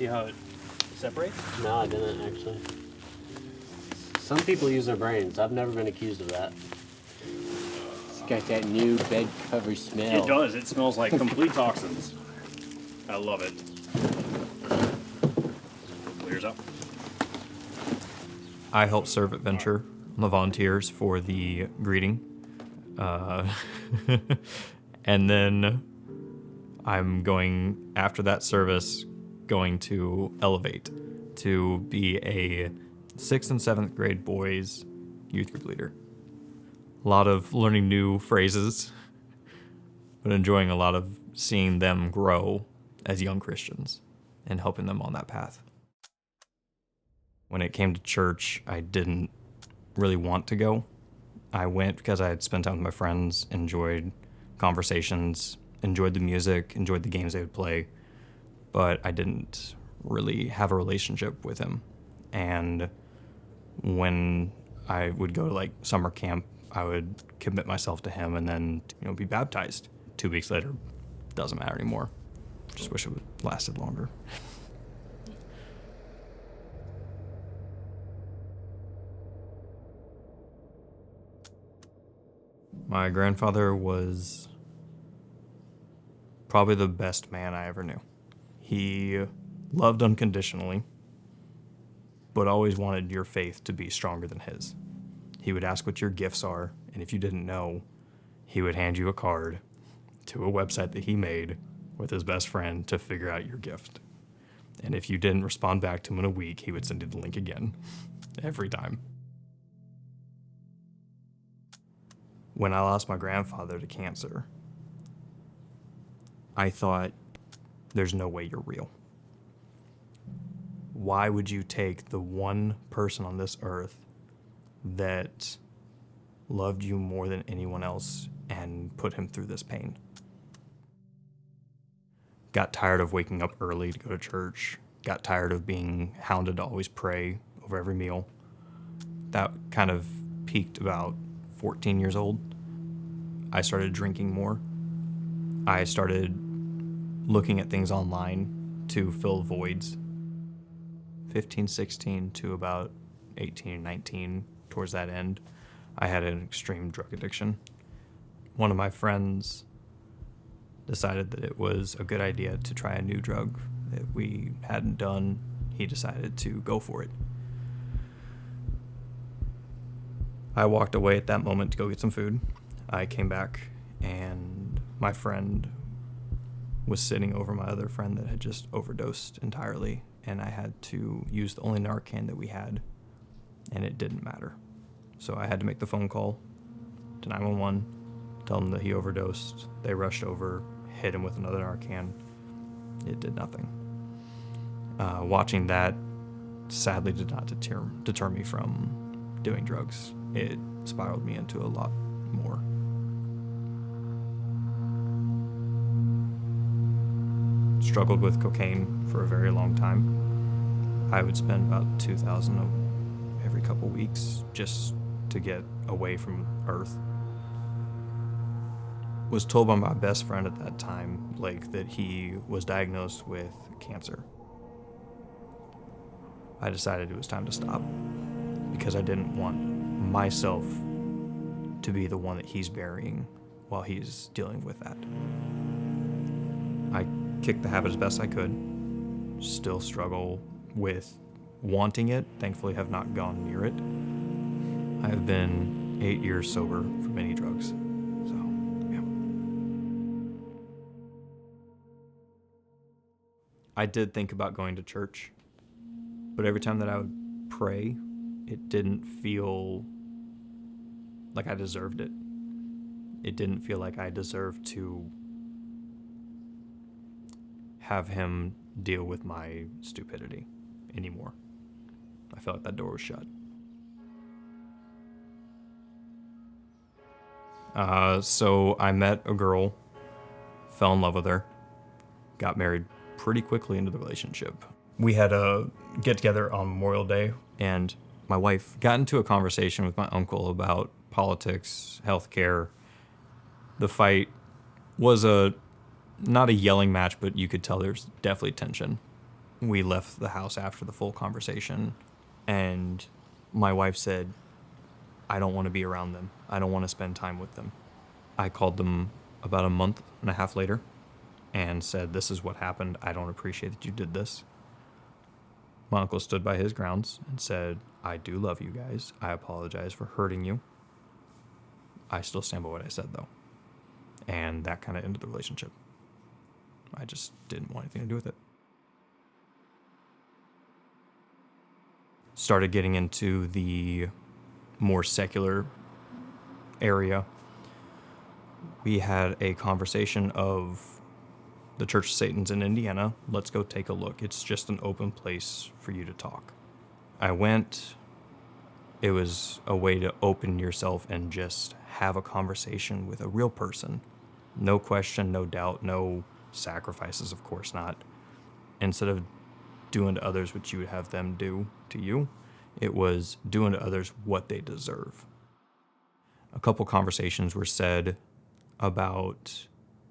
see how it separates? No, I didn't actually. Some people use their brains. I've never been accused of that. It's got that new bed cover smell. It does. It smells like complete toxins. I love it. Clears up. I help serve at Venture. I'm the volunteers for the greeting. And then I'm going, after that service, going to Elevate to be a 6th and 7th grade boys youth group leader. A lot of learning new phrases, but enjoying a lot of seeing them grow as young Christians and helping them on that path. When it came to church, I didn't really want to go. I went because I had spent time with my friends, enjoyed conversations, enjoyed the music, enjoyed the games they would play, but I didn't really have a relationship with him. And when I would go to like summer camp, I would commit myself to him and then, be baptized. 2 weeks later, doesn't matter anymore. Just wish it would lasted longer. My grandfather was probably the best man I ever knew. He loved unconditionally, but always wanted your faith to be stronger than his. He would ask what your gifts are, and if you didn't know, he would hand you a card to a website that he made with his best friend to figure out your gift. And if you didn't respond back to him in a week, he would send you the link again, every time. When I lost my grandfather to cancer, I thought, there's no way you're real. Why would you take the one person on this earth that loved you more than anyone else and put him through this pain? Got tired of waking up early to go to church. Got tired of being hounded to always pray over every meal. That kind of peaked about 14 years old. I started drinking more. I started looking at things online to fill voids. 15, 16 to about 18, 19, towards that end, I had an extreme drug addiction. One of my friends decided that it was a good idea to try a new drug that we hadn't done. He decided to go for it. I walked away at that moment to go get some food. I came back and my friend was sitting over my other friend that had just overdosed entirely, and I had to use the only Narcan that we had, and it didn't matter. So I had to make the phone call to 911, tell them that he overdosed. They rushed over, hit him with another Narcan. It did nothing. Watching that sadly did not deter me from doing drugs. It spiraled me into a lot more. Struggled with cocaine for a very long time. I would spend about $2,000 every couple weeks just to get away from Earth. Was told by my best friend at that time, Blake, that he was diagnosed with cancer. I decided it was time to stop because I didn't want myself to be the one that he's burying while he's dealing with that. I kicked the habit as best I could. Still struggle with wanting it. Thankfully, have not gone near it. I have been 8 years sober from any drugs. So, yeah. I did think about going to church, but every time that I would pray, it didn't feel like I deserved it. It didn't feel like I deserved to have him deal with my stupidity anymore. I felt like that door was shut. So I met a girl, fell in love with her, got married pretty quickly into the relationship. We had a get-together on Memorial Day, and my wife got into a conversation with my uncle about politics, healthcare. The fight was not a yelling match, but you could tell there's definitely tension. we left the house after the full conversation, and my wife said, I don't want to be around them. I don't want to spend time with them. I called them about a month and a half later and said, this is what happened. I don't appreciate that you did this. My uncle stood by his grounds and said, I do love you guys. I apologize for hurting you. I still stand by what I said, though. And that kind of ended the relationship. I just didn't want anything to do with it. Started getting into the more secular area. We had a conversation of the Church of Satan's in Indiana. Let's go take a look. It's just an open place for you to talk. I went. It was a way to open yourself and just have a conversation with a real person. No question, no doubt, no sacrifices, of course not. Instead of doing to others what you would have them do to you, it was doing to others what they deserve. A couple conversations were said about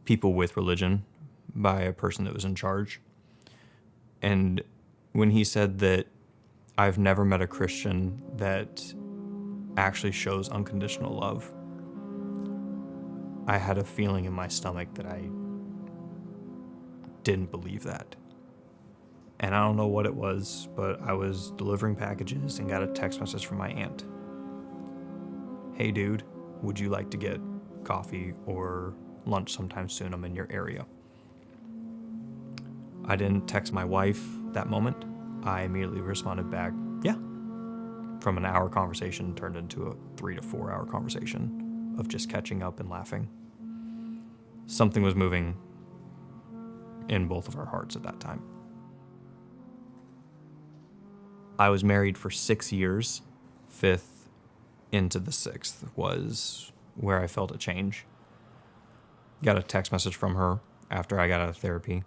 people with religion by a person that was in charge. And when he said that I've never met a Christian that actually shows unconditional love, I had a feeling in my stomach that I didn't believe that. And I don't know what it was, but I was delivering packages and got a text message from my aunt. Hey dude, would you like to get coffee or lunch sometime soon? I'm in your area. I didn't text my wife that moment. I immediately responded back, yeah. From an hour conversation turned into a 3 to 4 hour conversation of just catching up and laughing. Something was moving in both of our hearts at that time. I was married for 6 years. 5th into the 6th was where I felt a change. Got a text message from her after I got out of therapy.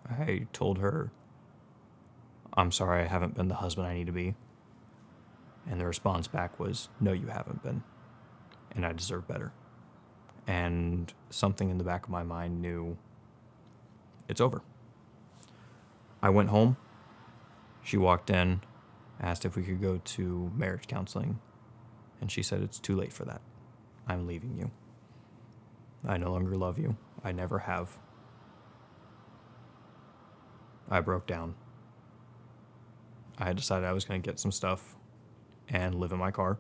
I told her, I'm sorry I haven't been the husband I need to be. And the response back was, no, you haven't been. And I deserve better. And something in the back of my mind knew it's over. I went home. She walked in, asked if we could go to marriage counseling, and she said, it's too late for that. I'm leaving you. I no longer love you. I never have. I broke down. I had decided I was going to get some stuff and live in my car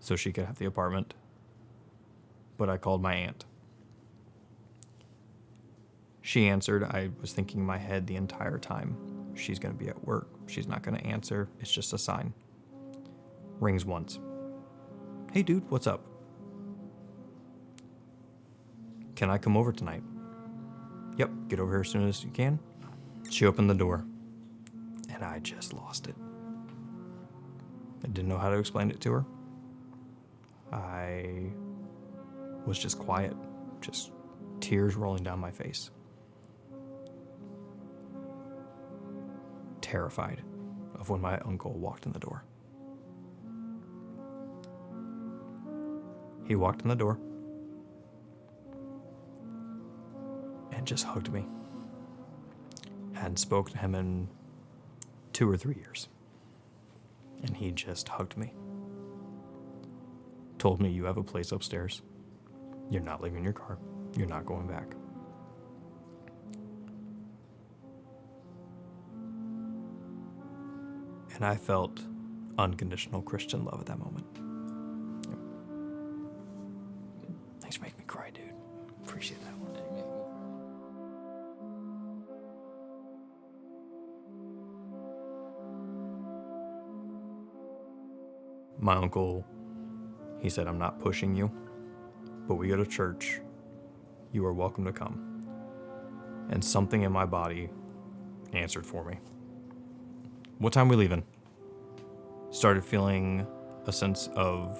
so she could have the apartment. But I called my aunt. She answered. I was thinking in my head the entire time, she's going to be at work. She's not going to answer. It's just a sign. Rings once. Hey, dude, what's up? Can I come over tonight? Yep, get over here as soon as you can. She opened the door, and I just lost it. I didn't know how to explain it to her. I was just quiet, just tears rolling down my face. Terrified of when my uncle walked in the door. He walked in the door and just hugged me. Hadn't spoken to him in 2 or 3 years. And he just hugged me. Told me, you have a place upstairs. You're not leaving your car. You're not going back. And I felt unconditional Christian love at that moment. Yep. Thanks for making me cry, dude. Appreciate that one. My uncle, he said, I'm not pushing you, but we go to church. You are welcome to come. And something in my body answered for me. What time we leaving? Started feeling a sense of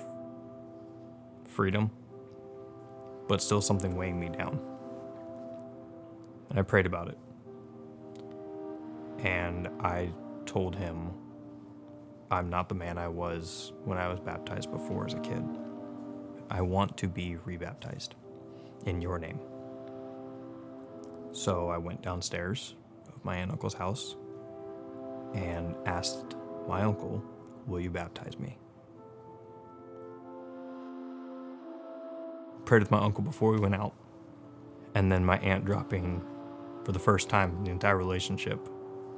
freedom, but still something weighing me down. And I prayed about it. And I told him, I'm not the man I was when I was baptized before as a kid. I want to be rebaptized in your name. So I went downstairs, my aunt and uncle's house and asked my uncle, "Will you baptize me?" Prayed with my uncle before we went out, and then my aunt dropping for the first time in the entire relationship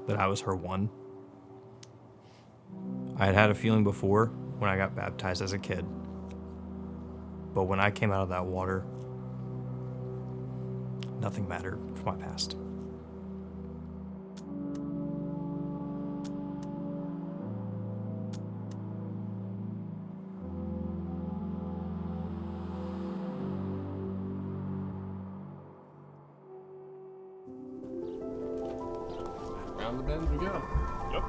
that I was her one. I had a feeling before when I got baptized as a kid, but when I came out of that water, nothing mattered for my past. Round the bend we go. Yep.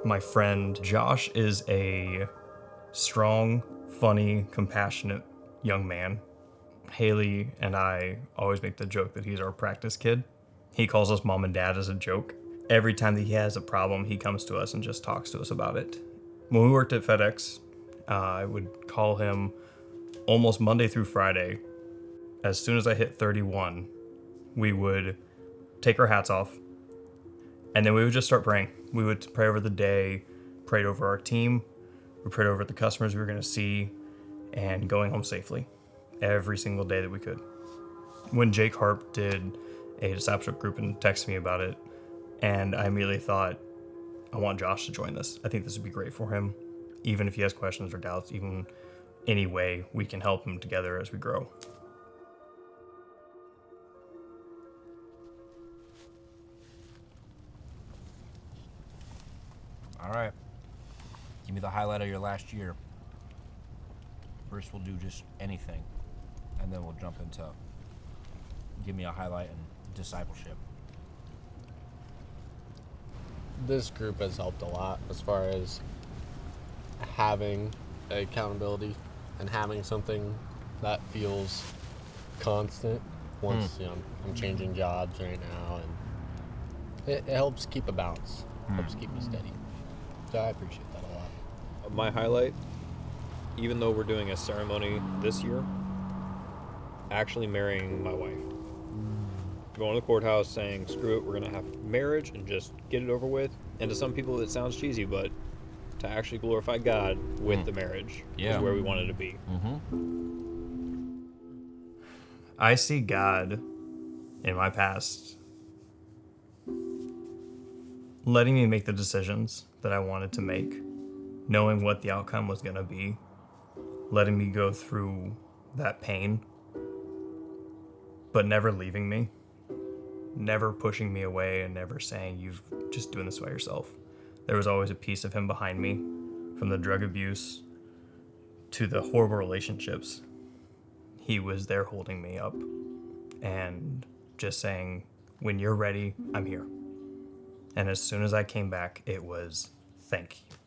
My friend Josh is a strong, funny, compassionate young man. Haley and I always make the joke that he's our practice kid. He calls us mom and dad as a joke. Every time that he has a problem, he comes to us and just talks to us about it. When we worked at FedEx, I would call him almost Monday through Friday. As soon as I hit 31, we would take our hats off, and then we would just start praying. We would pray over the day, prayed over our team, we prayed over the customers we were going to see, and going home safely every single day that we could. When Jake Harp did a discipleship group and texted me about it, and I immediately thought, I want Josh to join this. I think this would be great for him, even if he has questions or doubts, even any way we can help him together as we grow. All right. Give me the highlight of your last year. First, we'll do just anything, and then we'll jump into give me a highlight in discipleship. This group has helped a lot as far as having accountability and having something that feels constant. Once I'm changing jobs right now, and it helps keep a balance, helps keep me steady. So I appreciate that a lot. My highlight, even though we're doing a ceremony this year, actually marrying my wife. Going to the courthouse saying, screw it, we're going to have marriage and just get it over with. And to some people it sounds cheesy, but to actually glorify God with the marriage is where we wanted to be. I see God in my past letting me make the decisions that I wanted to make, knowing what the outcome was going to be, letting me go through that pain, but never leaving me, never pushing me away, and never saying, "You're just doing this by yourself." There was always a piece of him behind me, from the drug abuse to the horrible relationships. He was there holding me up and just saying, "When you're ready, I'm here." And as soon as I came back, it was, "Thank you."